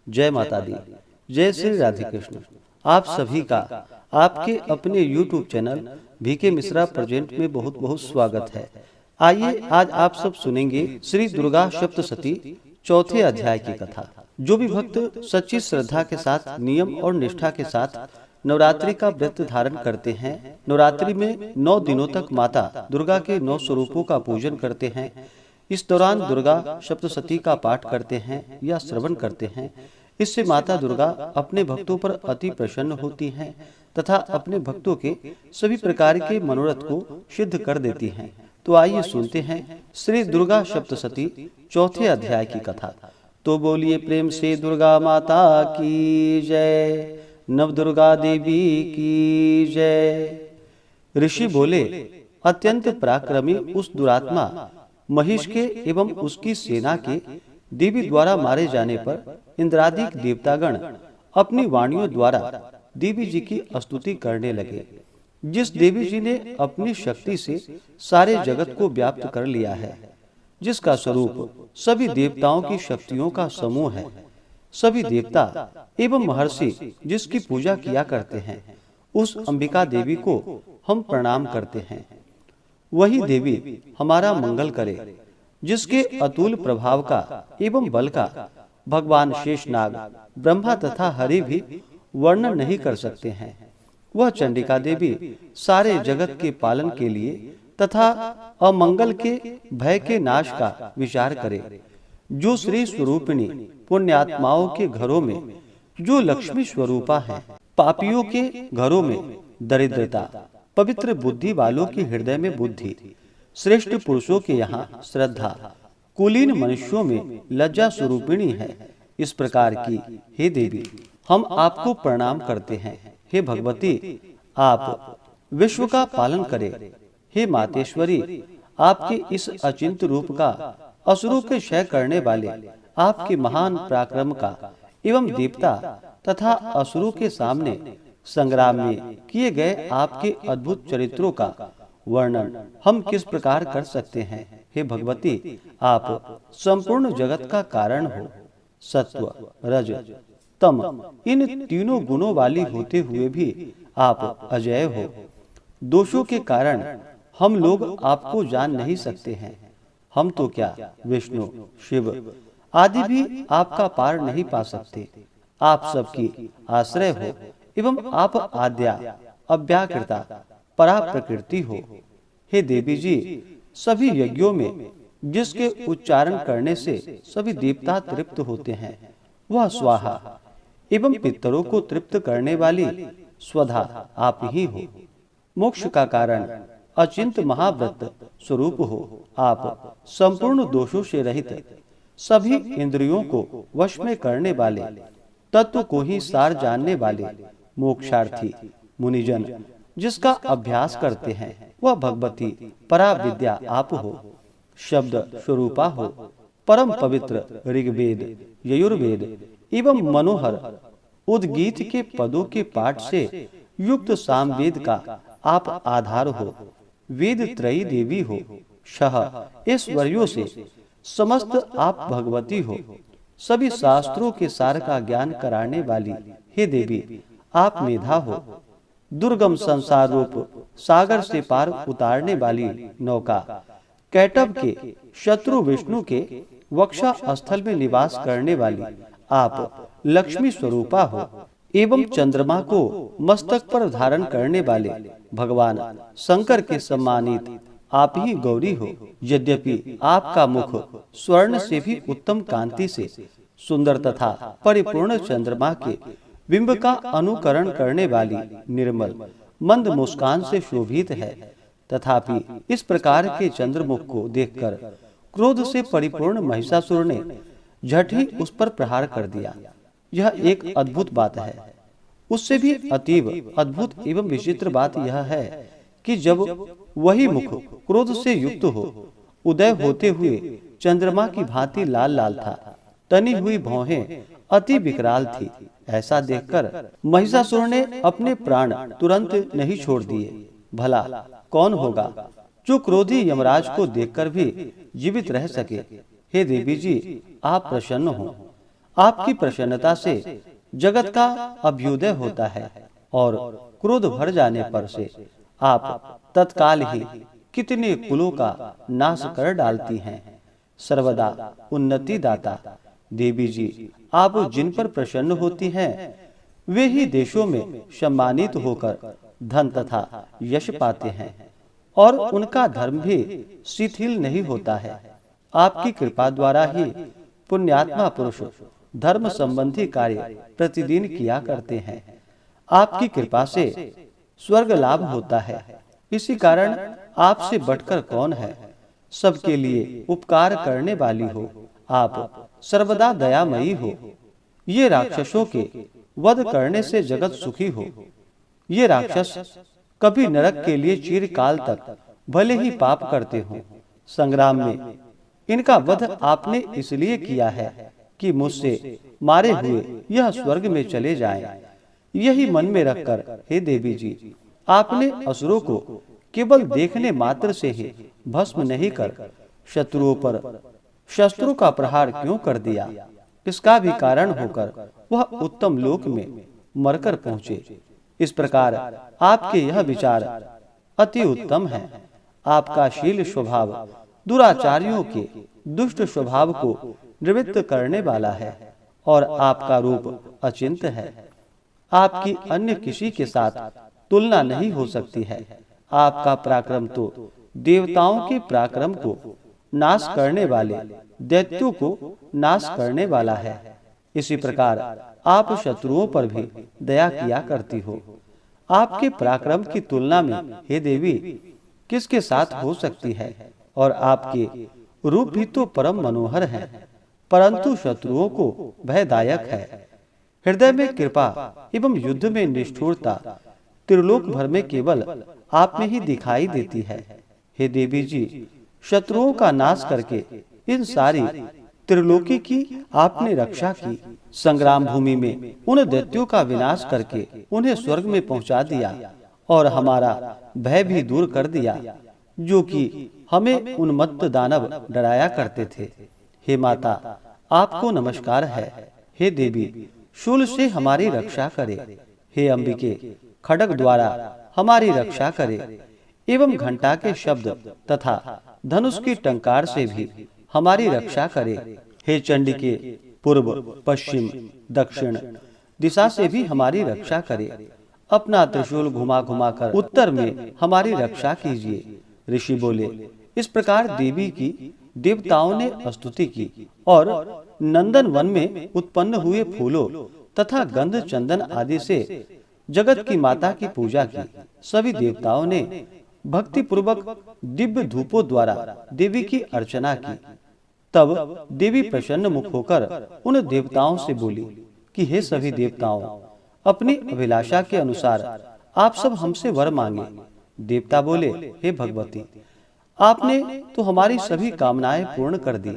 जय माता दी, जय श्री राधे कृष्ण। आप सभी का आपके अपने YouTube channel VK Mishra present में बहुत बहुत स्वागत है। आइए आज आप सब सुनेंगे श्री दुर्गा सप्तशती चौथे अध्याय की कथा। जो भी भक्त सच्ची श्रद्धा के साथ नियम और निष्ठा के साथ नवरात्रि का व्रत धारण करते हैं, नवरात्रि में 9 दिनों तक माता दुर्गा के 9 स्वरूपों का पूजन करते हैं, इस दौरान दुर्गा सप्तशती का पाठ करते हैं या श्रवण करते हैं, इससे माता दुर्गा अपने भक्तों पर अति प्रसन्न होती हैं तथा अपने भक्तों के सभी प्रकार के मनोरथ को सिद्ध कर देती हैं। तो आइए सुनते हैं श्री दुर्गा सप्तशती चौथे अध्याय की कथा। तो बोलिए प्रेम से दुर्गा माता की जय, नव दुर्गा देवी की जय। ऋषि बोले, अत्यंत पराक्रमी उस दुरात्मा महिष के एवं उसकी सेना के देवी द्वारा मारे जाने पर इंद्रादिक देवतागण अपनी वाणियों द्वारा देवी जी की स्तुति करने लगे। जिस देवी जी ने अपनी शक्ति से सारे जगत को व्याप्त कर लिया है, जिसका स्वरूप सभी देवताओं की शक्तियों का समूह है, सभी देवता एवं महर्षि जिसकी पूजा किया करते हैं, उस अंबिका देवी को हम प्रणाम करते हैं। वही देवी हमारा मंगल करे, जिसके अतुल प्रभाव का एवं बल का भगवान शेषनाग, ब्रह्मा तथा हरि भी वर्णन नहीं कर सकते हैं। वह चंडिका देवी सारे जगत के पालन के लिए तथा अमंगल के भय के नाश का विचार करे। जो श्री स्वरूपिणी पुण्यात्माओं के घरों में जो लक्ष्मी स्वरूपा है, पापियों के घरों में दरिद्रता, पवित्र बुद्धि वालों के हृदय में बुद्धि, श्रेष्ठ पुरुषों के यहाँ श्रद्धा, कुलीन मनुष्यों में लज्जा स्वरूपिणी है। इस प्रकार की हे देवी हम आपको प्रणाम करते हैं। हे भगवती, आप विश्व का पालन करें। हे मातेश्वरी, आपके इस अचिंत्य रूप का असुरों के क्षय करने वाले आपके महान पराक्रम का एवं देवता तथा असुरों के सामने संग्राम में किए गए आपके अद्भुत चरित्रों का वर्णन हम किस प्रकार कर सकते हैं। हे भगवती, आप संपूर्ण जगत का कारण हो। सत्व, रज, तम इन तीनों गुणों वाली होते हुए भी आप अजय हो। दोषों के कारण हम लोग आपको जान नहीं सकते हैं। हम तो क्या विष्णु, शिव आदि भी आपका पार नहीं पा सकते। आप सबकी आश्रय हो एवं आप आद्या अव्याकृता परा प्रकृति हो। हे देवी जी, सभी यज्ञों में जिसके उच्चारण करने से सभी देवता तृप्त होते हैं, वह स्वाहा एवं पितरों को तृप्त करने वाली स्वधा आप ही हो। मोक्ष का कारण अचिंत महाव्रत स्वरूप हो। आप संपूर्ण दोषों से रहित, सभी इंद्रियों को वश में करने वाले, तत्व को ही सार जानने वाले मोक्षार्थी मुनिजन जिसका अभ्यास करते हैं, वह भगवती परा विद्या आप हो। शब्द स्वरूपा हो, परम पवित्र ऋग्वेद, यजुर्वेद एवं मनोहर उद्गीत के पदों के पाठ से युक्त सामवेद का आप आधार हो। वेद त्रयी देवी हो। शह ऐश्वर्यों से समस्त आप भगवती हो। सभी शास्त्रों के सार का ज्ञान कराने वाली हे देवी आप मेधा हो। दुर्गम संसार रूप सागर से पार उतारने वाली नौका, कैटभ के शत्रु विष्णु के वक्षा स्थल में निवास करने वाली आप लक्ष्मी स्वरूपा हो। एवं चंद्रमा को मस्तक पर धारण करने वाले भगवान शंकर के सम्मानित आप ही गौरी हो। यद्यपि आपका मुख स्वर्ण से भी उत्तम कांति से सुंदर तथा परिपूर्ण चंद्रमा के बिंब का अनुकरण करने वाली निर्मल मंद मुस्कान से शोभित है, तथापि इस प्रकार के चंद्रमुख को देखकर क्रोध से परिपूर्ण महिषासुर ने झट ही उस पर प्रहार कर दिया। यह एक अद्भुत बात है। उससे भी अतीव अद्भुत एवं विचित्र बात यह है कि जब वही मुख क्रोध से युक्त हो, उदय होते हुए चंद्रमा की भांति लाल लाल था, तनी हुई भौहें अति विकराल थी। ऐसा देखकर महिषासुर ने अपने प्राण तुरंत नहीं छोड़ दिए। भला कौन होगा जो क्रोधी यमराज को देखकर भी जीवित रह सके। हे देवी जी, आप प्रसन्न हो। आपकी प्रसन्नता से जगत का अभ्युदय होता है और क्रोध भर जाने पर से आप तत्काल ही कितने कुलों का नाश कर डालती हैं। सर्वदा उन्नति दाता देवी जी, आप जिन पर प्रसन्न होती हैं वे ही देशों में सम्मानित होकर धन तथा यश पाते हैं और उनका धर्म भी शिथिल नहीं होता है। आपकी कृपा द्वारा ही पुण्यात्मा पुरुष धर्म संबंधी कार्य प्रतिदिन किया करते हैं। आपकी कृपा से स्वर्ग लाभ होता है। इसी कारण आपसे बढ़कर कौन है। सबके लिए उपकार करने वाली हो, आप सर्वदा दयामयी हो। ये राक्षसों के वध करने से जगत सुखी हो। ये राक्षस कभी नरक के लिए चिरकाल तक भले ही पाप करते हो, संग्राम में इनका वध आपने इसलिए किया है कि मुझसे मारे हुए यह स्वर्ग में चले जाएं। यही मन में रखकर हे देवी जी, आपने असुरों को केवल देखने मात्र से ही भस्म नहीं कर शत्रुओं पर शस्त्रों का प्रहार क्यों कर दिया। इसका भी कारण होकर वह उत्तम लोक में मरकर पहुंचे। इस प्रकार आपके यह विचार अति उत्तम है। आपका शील स्वभाव दुराचारियों के दुष्ट स्वभाव को निवृत्त करने वाला है और आपका रूप अचिंत है। आपकी अन्य किसी के साथ तुलना नहीं हो सकती है। आपका पराक्रम तो देवताओं के पराक्रम को नाश करने वाले दैत्यों को नाश करने वाला है। इसी प्रकार आप शत्रुओं पर भी दया किया करती हो। आपके पराक्रम की तुलना में हे देवी किसके साथ हो सकती है। और आपके रूप भी तो परम मनोहर हैं, परंतु शत्रुओं को भयदायक है। हृदय में कृपा एवं युद्ध में निष्ठुरता त्रिलोक भर में केवल आप में ही दिखाई देती है। हे देवी जी, शत्रुओं का नाश करके इन सारी त्रिलोकी की आपने रक्षा की। संग्राम भूमि में उन दैत्यों का विनाश करके उन्हें स्वर्ग में पहुंचा दिया और हमारा भय भी दूर कर दिया, जो कि हमें उन्मत्त दानव डराया करते थे। हे माता, आपको नमस्कार है। हे देवी, शूल से हमारी रक्षा करे। हे अंबिके, खड्ग द्वारा हमारी रक्षा करे एवं घंटा के शब्द तथा धनुष की टंकार से भी हमारी रक्षा करे। हे चंडिके, पूर्व पश्चिम दक्षिण दिशा से भी हमारी रक्षा करे। अपना त्रिशूल घुमा घुमा कर उत्तर में हमारी रक्षा कीजिए। ऋषि बोले। इस प्रकार देवी की देवताओं ने स्तुति की और नंदन वन में उत्पन्न हुए फूलों तथा गंध चंदन आदि से जगत की माता की पूजा की। सभी देवताओं ने भक्ति पूर्वक दिव्य धूपों द्वारा देवी की अर्चना की। तब देवी प्रसन्न मुख होकर उन देवताओं से बोली कि हे सभी देवताओं, अपनी अभिलाषा के अनुसार आप सब हमसे वर मांगे। देवता बोले, हे भगवती, आपने तो हमारी सभी कामनाएं पूर्ण कर दी,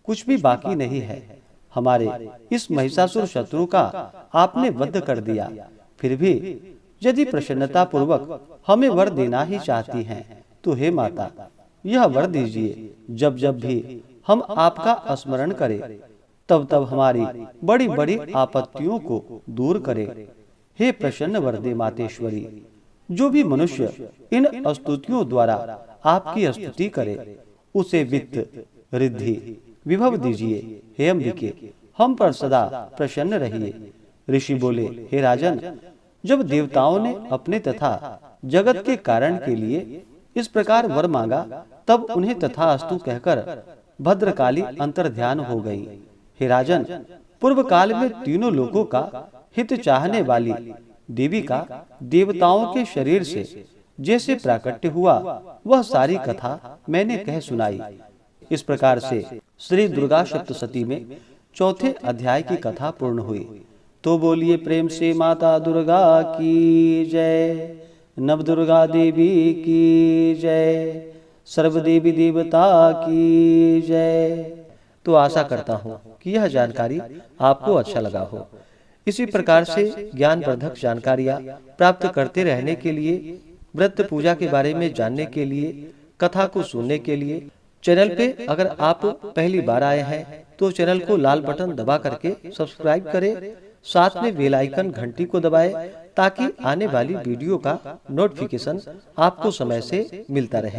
कुछ भी बाकी नहीं है। हमारे इस महिषासुर शत्रु का आपने वध कर दिया। फिर भी यदि प्रसन्नता पूर्वक हमें वर देना ही चाहती हैं, तो हे माता, यह वर दीजिए। जब जब भी हम आपका स्मरण करें, तब तब हमारी बड़ी बड़ी आपत्तियों को दूर करे। हे प्रसन्न वरदे मातेश्वरी, जो भी मनुष्य इन स्तुतियों द्वारा आपकी स्तुति करे, उसे वित्त रिद्धि विभव दीजिए। हे अंबिके, हम पर सदा प्रसन्न रहिए। ऋषि बोले, हे राजन, जब देवताओं ने अपने तथा जगत के कारण के लिए इस प्रकार वर मांगा, तब उन्हें तथास्तु कहकर भद्रकाली अंतर्ध्यान हो गई। हे राजन, पूर्व काल में तीनों लोगों का हित चाहने वाली देवी का देवताओं के शरीर से जैसे प्राकट्य हुआ, वह सारी कथा मैंने कह सुनाई। इस प्रकार से श्री दुर्गा सप्तशती में चौथे अध्याय की कथा पूर्ण हुई। तो बोलिए प्रेम से माता दुर्गा की जय, नव दुर्गा देवी की जय, सर्व देवी देवता की जय। तो आशा करता हूँ कि यह जानकारी आपको अच्छा लगा हो। इसी प्रकार से ज्ञानवर्धक जानकारियाँ प्राप्त करते रहने के लिए, व्रत पूजा के बारे में जानने के लिए, कथा को सुनने के लिए चैनल पे अगर आप पहली बार आए हैं तो चैनल को लाल बटन दबा करके सब्सक्राइब करें, साथ में बेल आइकन घंटी को दबाएं ताकि आने वाली वीडियो का नोटिफिकेशन आपको समय से मिलता रहे।